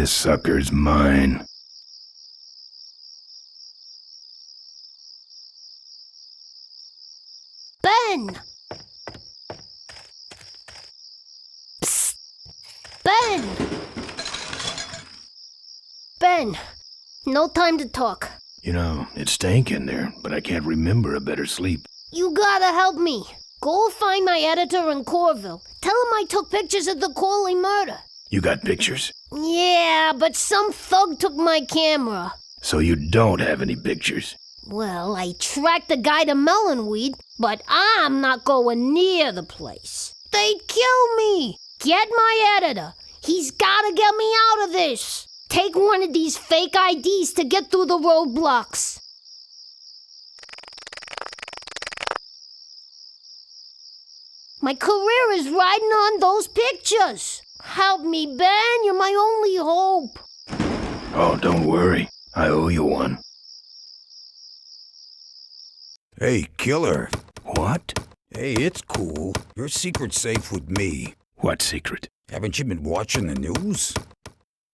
This sucker's mine. Ben! Psst! Ben! Ben, no time to talk. You know, it stank in there, but I can't remember a better sleep. You gotta help me. Go find my editor in Corville. Tell him I took pictures of the Corley murder. You got pictures? Yeah, but some thug took my camera. So you don't have any pictures? Well, I tracked the guy to Melonweed, but I'm not going near the place. They'd kill me. Get my editor. He's gotta get me out of this. Take one of these fake IDs to get through the roadblocks. My career is riding on those pictures. Help me, Ben. You're my only hope. Oh, don't worry. I owe you one. Hey, killer. What? Hey, it's cool. Your secret's safe with me. What secret? Haven't you been watching the news?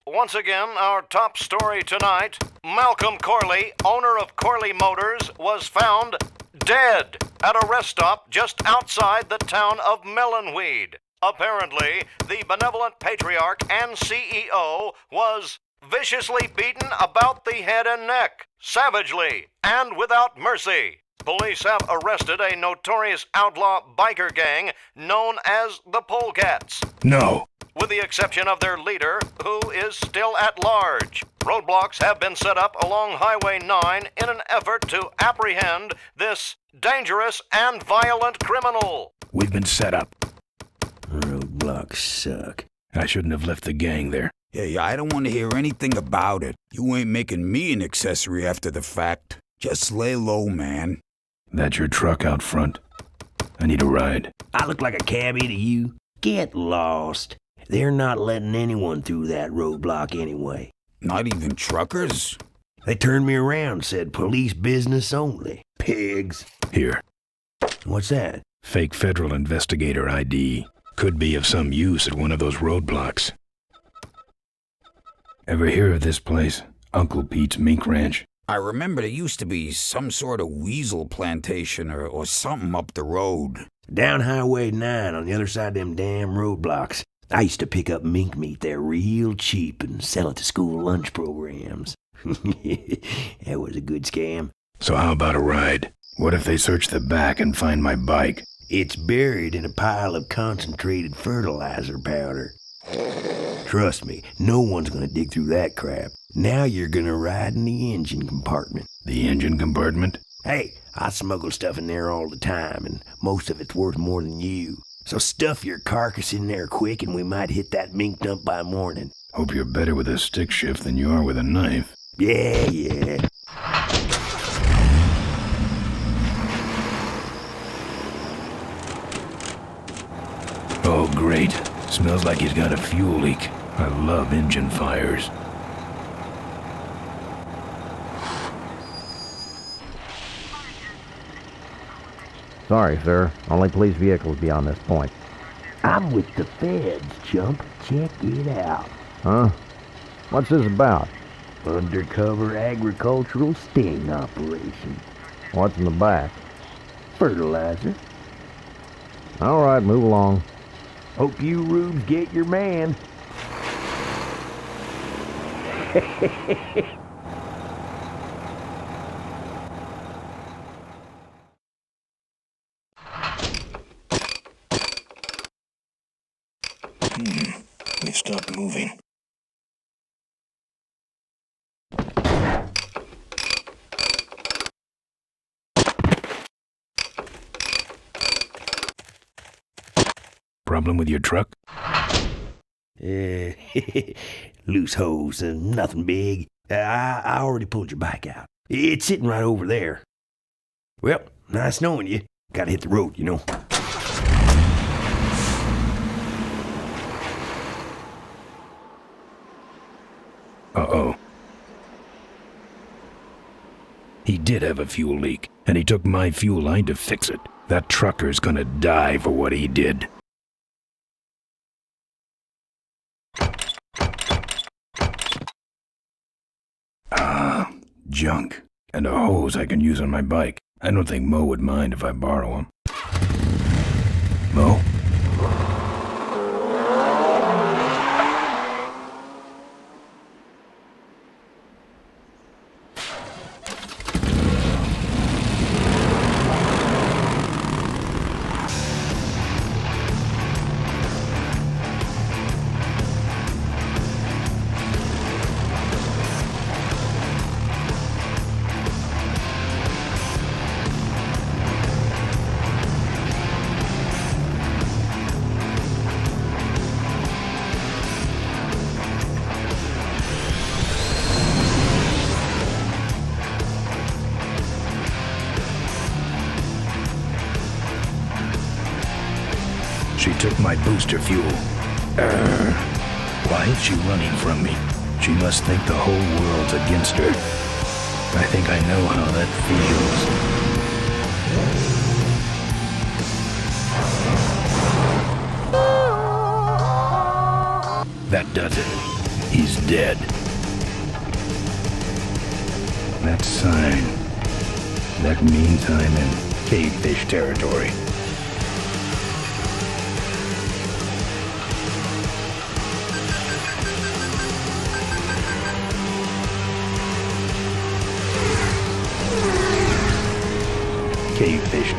Once again, our top story tonight, Malcolm Corley, owner of Corley Motors, was found dead at a rest stop just outside the town of Melonweed. Apparently, the benevolent patriarch and CEO was viciously beaten about the head and neck, savagely and without mercy. Police have arrested a notorious outlaw biker gang known as the Polecats. No. With the exception of their leader, who is still at large. Roadblocks have been set up along Highway 9 in an effort to apprehend this dangerous and violent criminal. We've been set up. Roadblocks suck. I shouldn't have left the gang there. Hey, I don't want to hear anything about it. You ain't making me an accessory after the fact. Just lay low, man. That's your truck out front. I need a ride. I look like a cabbie to you? Get lost. They're not letting anyone through that roadblock anyway. Not even truckers? They turned me around and said police business only. Pigs. Here. What's that? Fake federal investigator ID. Could be of some use at one of those roadblocks. Ever hear of this place? Uncle Pete's Mink Ranch? I remember there used to be some sort of weasel plantation or something up the road. Down Highway 9 on the other side of them damn roadblocks. I used to pick up mink meat there real cheap and sell it to school lunch programs. That was a good scam. So how about a ride? What if they search the back and find my bike? It's buried in a pile of concentrated fertilizer powder. Trust me, no one's gonna dig through that crap. Now you're gonna ride in the engine compartment. The engine compartment? Hey, I smuggle stuff in there all the time, and most of it's worth more than you. So stuff your carcass in there quick, and we might hit that mink dump by morning. Hope you're better with a stick shift than you are with a knife. Yeah. Oh, great. Smells like he's got a fuel leak. I love engine fires. Sorry, sir. Only police vehicles beyond this point. I'm with the feds, chump. Check it out. Huh? What's this about? Undercover agricultural sting operation. What's in the back? Fertilizer. All right, move along. Hope you rubes get your man. They stopped moving. Problem with your truck? Loose hose, nothing big. I already pulled your bike out. It's sitting right over there. Well, nice knowing you. Gotta hit the road, you know. Uh-oh. He did have a fuel leak, and he took my fuel line to fix it. That trucker's gonna die for what he did. Junk. And a hose I can use on my bike. I don't think Mo would mind if I borrow him. Mo? She took my booster fuel. Why is she running from me? She must think the whole world's against her. I think I know how that feels. That does it. He's dead. That sign. That means I'm in cavefish territory. Cavefish.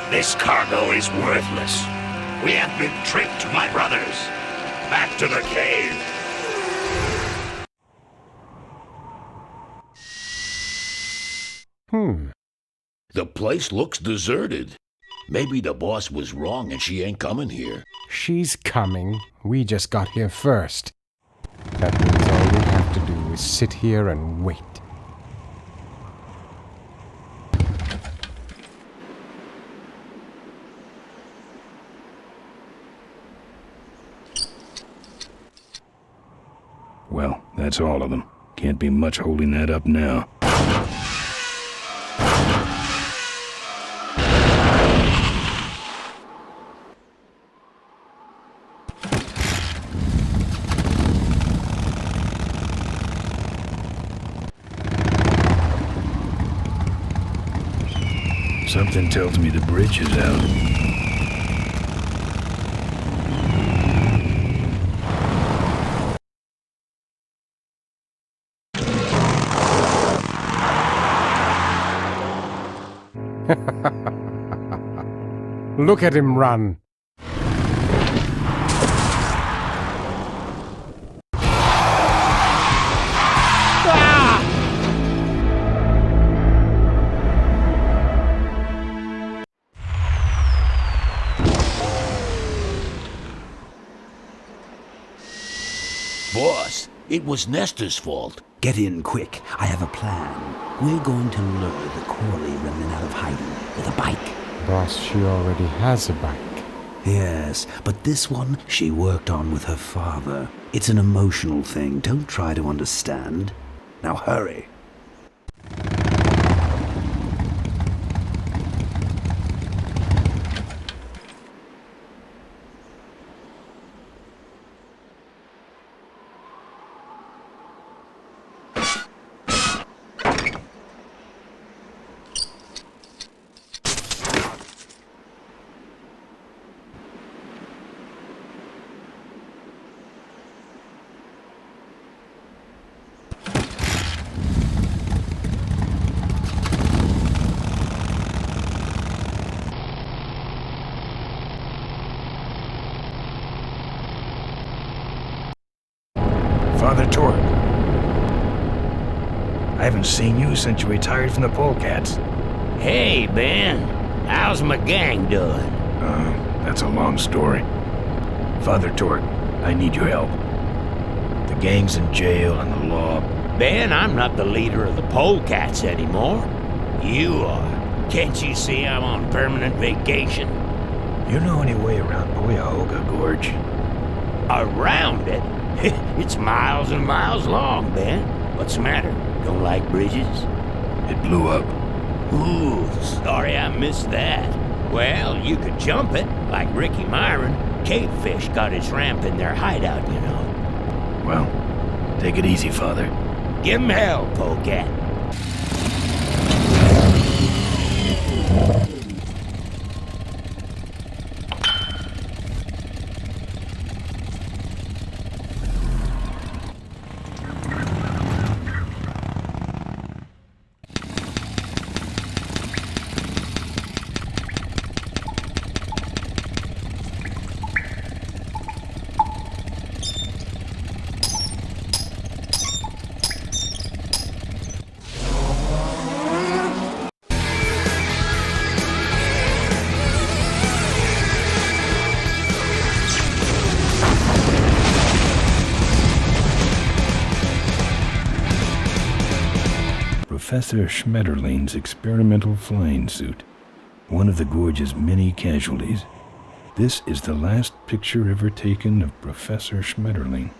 This cargo is worthless. We have been tricked, my brothers. Back to the cave. The place looks deserted. Maybe the boss was wrong and she ain't coming here. She's coming. We just got here first. That means all we have to do is sit here and wait. Well, that's all of them. Can't be much holding that up now. Something tells me the bridge is out. Look at him run. Boss, it was Nestor's fault. Get in quick. I have a plan. We're going to lure the Corley remnant out of hiding with a bike. Boss, she already has a bike. Yes, but this one she worked on with her father. It's an emotional thing. Don't try to understand. Now hurry. haven't seen you since you retired from the polecats. Hey, Ben. How's my gang doing? That's a long story. Father Torque, I need your help. The gang's in jail and the law... Ben, I'm not the leader of the polecats anymore. You are. Can't you see I'm on permanent vacation? You know any way around Cuyahoga Gorge? Around it? It's miles and miles long, Ben. What's the matter? Don't like bridges? It blew up. Ooh, sorry I missed that. Well, you could jump it, like Ricky Myron. Cavefish got his ramp in their hideout, you know. Well, take it easy, Father. Give him hell, polecat. Professor Schmetterling's experimental flying suit, one of the gorge's many casualties. This is the last picture ever taken of Professor Schmetterling.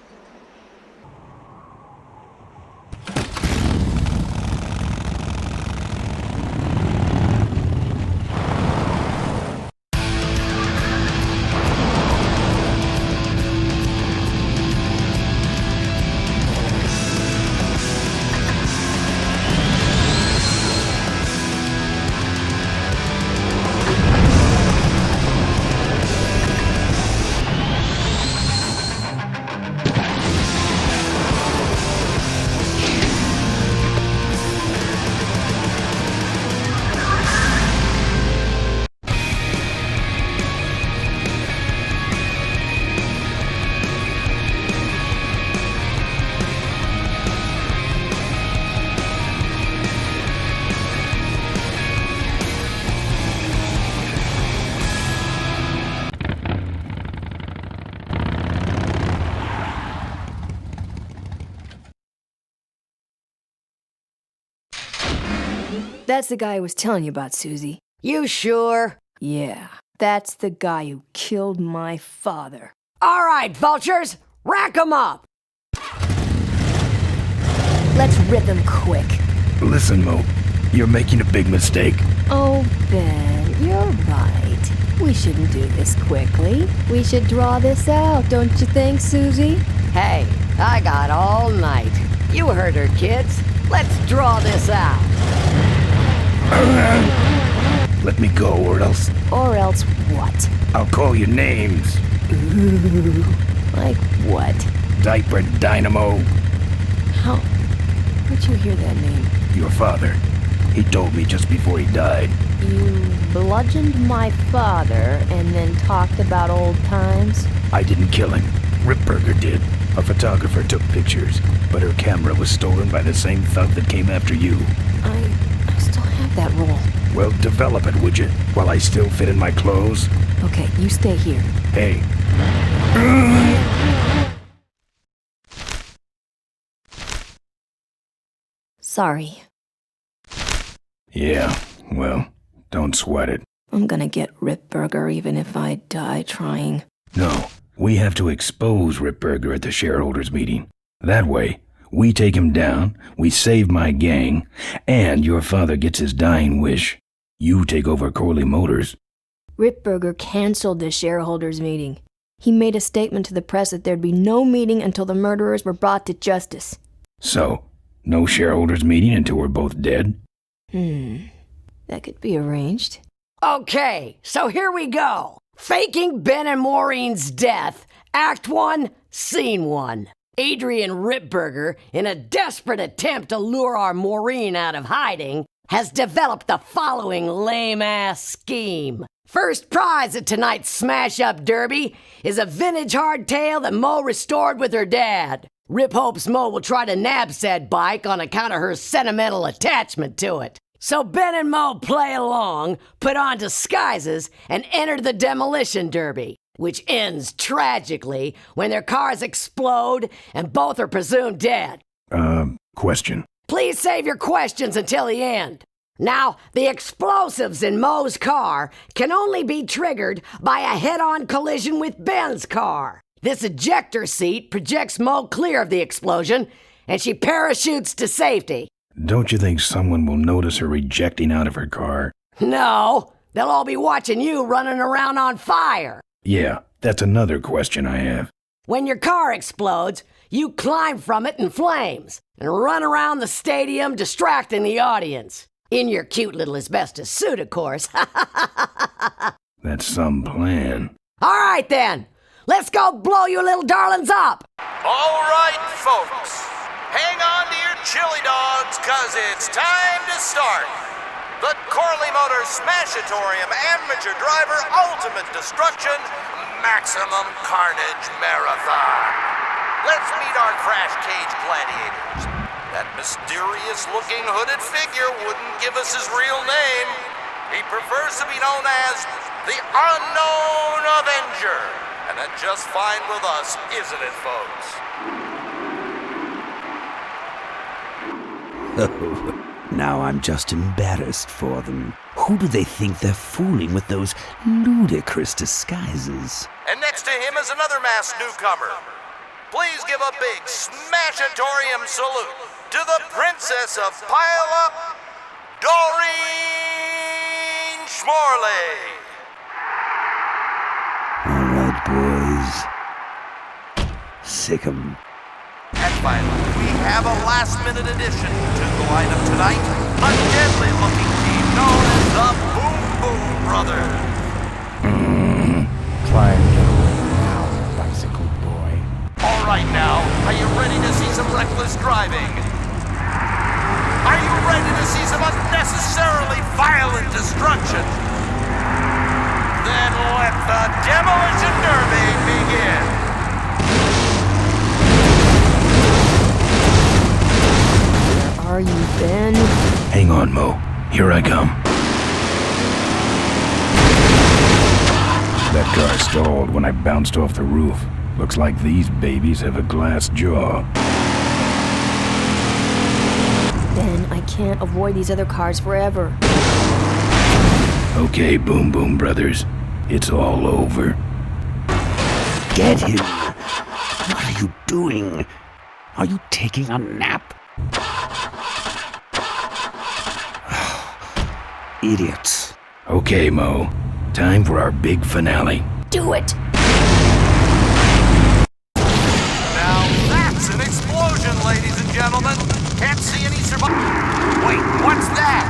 That's the guy I was telling you about, Susie. You sure? Yeah, that's the guy who killed my father. All right, vultures, rack 'em up! Let's rip him quick. Listen, Mo, you're making a big mistake. Oh, Ben, you're right. We shouldn't do this quickly. We should draw this out, don't you think, Susie? Hey, I got all night. You heard her, kids. Let's draw this out. Let me go, or else... Or else what? I'll call you names. Ooh, like what? Diaper Dynamo. How? Where'd you hear that name? Your father. He told me just before he died. You bludgeoned my father and then talked about old times? I didn't kill him. Ripburger did. A photographer took pictures, but her camera was stolen by the same thug that came after you. I still have that roll. Well, develop it, would you? While I still fit in my clothes? Okay, you stay here. Hey. Sorry. Yeah, well, don't sweat it. I'm gonna get Ripburger even if I die trying. No, we have to expose Ripburger at the shareholders meeting. That way, we take him down, we save my gang, and your father gets his dying wish. You take over Corley Motors. Ripburger canceled the shareholders meeting. He made a statement to the press that there'd be no meeting until the murderers were brought to justice. So, no shareholders meeting until we're both dead? That could be arranged. Okay, so here we go. Faking Ben and Maureen's death. Act 1, Scene 1. Adrian Ripburger, in a desperate attempt to lure our Maureen out of hiding, has developed the following lame-ass scheme. First prize at tonight's smash-up derby is a vintage hardtail that Mo restored with her dad. Rip hopes Mo will try to nab said bike on account of her sentimental attachment to it. So Ben and Mo play along, put on disguises, and enter the demolition derby, which ends tragically when their cars explode and both are presumed dead. Question. Please save your questions until the end. Now, the explosives in Mo's car can only be triggered by a head-on collision with Ben's car. This ejector seat projects Mo clear of the explosion, and she parachutes to safety. Don't you think someone will notice her ejecting out of her car? No, they'll all be watching you running around on fire. Yeah, that's another question I have. When your car explodes, you climb from it in flames and run around the stadium distracting the audience. In your cute little asbestos suit, of course. That's some plan. All right, then. Let's go blow you little darlings up. All right, folks. Hang on to your chili dogs, 'cause it's time to start. The Corley Motors Smashatorium Amateur Driver Ultimate Destruction Maximum Carnage Marathon. Let's meet our crash cage gladiators. That mysterious-looking hooded figure wouldn't give us his real name. He prefers to be known as the Unknown Avenger. And that's just fine with us, isn't it, folks? Oh, now I'm just embarrassed for them. Who do they think they're fooling with those ludicrous disguises? And next to him is another masked newcomer. Please give a big Smashatorium salute to the Princess of Pile-Up, Doreen Schmorley. All right, boys. Sick 'em. And finally, we have a last-minute addition to the lineup tonight. A deadly-looking team known as the Boom Boom Brothers. Try and get away now, bicycle boy. All right now, are you ready to see some reckless driving? Are you ready to see some unnecessarily violent destruction? Then let the Demolition Derby begin. Where are you, Ben? Hang on, Mo. Here I come. That car stalled when I bounced off the roof. Looks like these babies have a glass jaw. Ben, I can't avoid these other cars forever. Okay, Boom Boom Brothers. It's all over. Get him! What are you doing? Are you taking a nap? Idiots. Okay, Mo. Time for our big finale. Do it! Now that's an explosion, ladies and gentlemen. Can't see any survivors. Wait, what's that?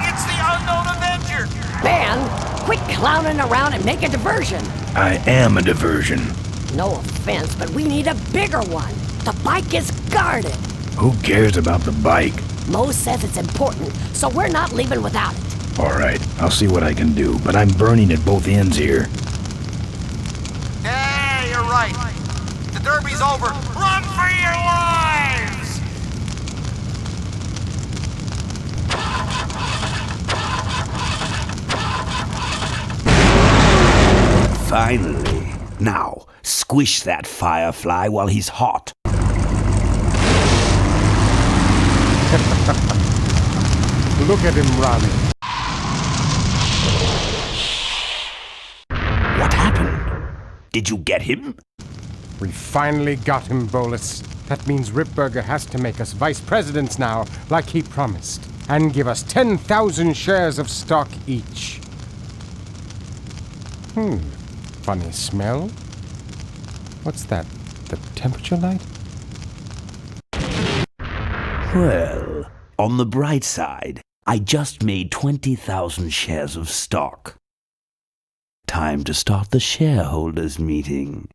It's the Unknown Avenger. Ben, quit clowning around and make a diversion. I am a diversion. No offense, but we need a bigger one. The bike is guarded. Who cares about the bike? Mo says it's important, so we're not leaving without it. All right, I'll see what I can do, but I'm burning at both ends here. Yeah, you're right. The derby's over. Run for your lives! Finally. Now, squish that firefly while he's hot. Look at him run. What happened? Did you get him? We finally got him, Bolus. That means Ripburger has to make us vice presidents now, like he promised, and give us 10,000 shares of stock each. Funny smell. What's that? The temperature light? Well, on the bright side, I just made 20,000 shares of stock. Time to start the shareholders' meeting.